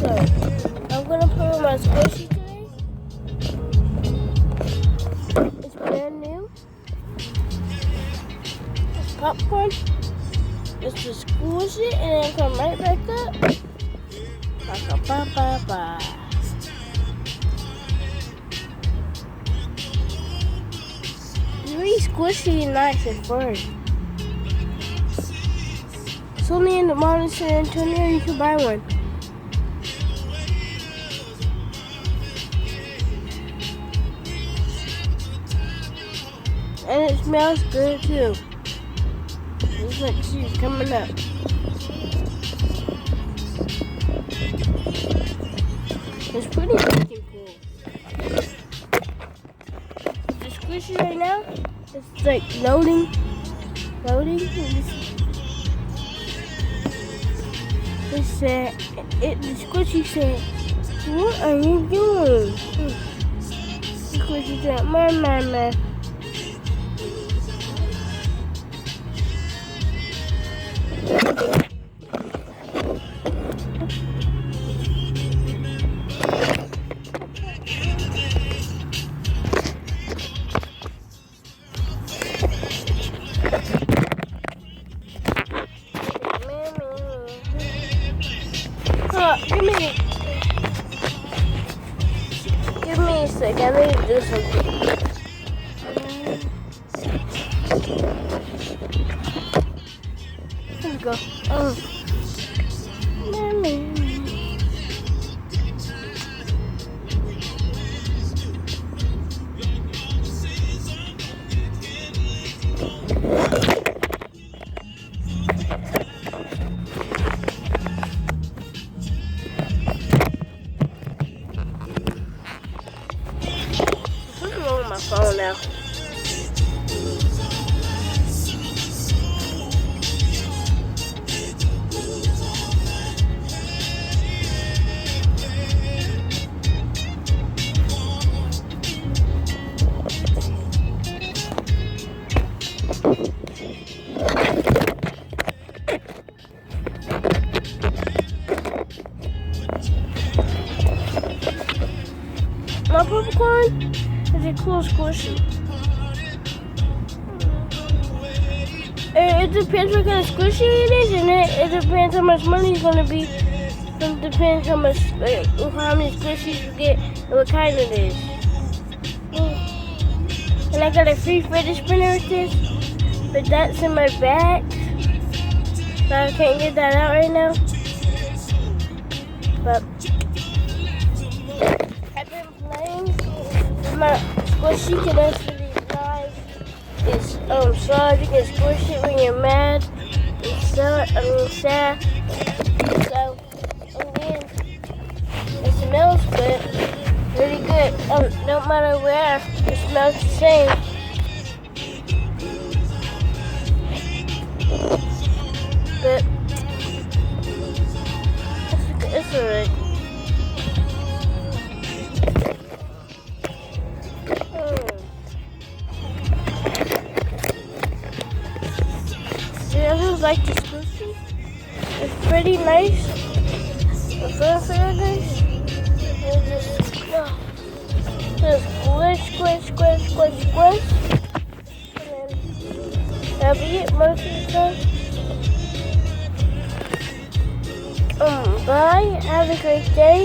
So, I'm gonna put on my squishy today. It's brand new. It's popcorn. Let's just squish it and then come right back up. Ba-ba-ba-ba-ba. It's really squishy and nice and fun. It's only in the mall in San Antonio. You can buy one. And it smells good too. It's like she's coming up. It's pretty freaking cool. The squishy right now, it's like loading. It said, the squishy said, "What are you doing?" The squishy said, "Mama." Give me a sec. I need to do something. Here we go. My phone now. My popcorn is a cool squishy. It depends what kind of squishy it is, and it depends how much money it's gonna be. It depends how many squishies you get and what kind it is. And I got a free fidget spinner with this, but that's in my bag, so I can't get that out right now. But I've been playing with my squishy connection live. It's so you can squish it when you're mad and sad. So again, it smells good, really good. No matter where, it smells the same. But it's alright. I just like the squishy. It's pretty nice. It's very nice. And just squish. And then that'll be it most of the time. Bye. Have a great day.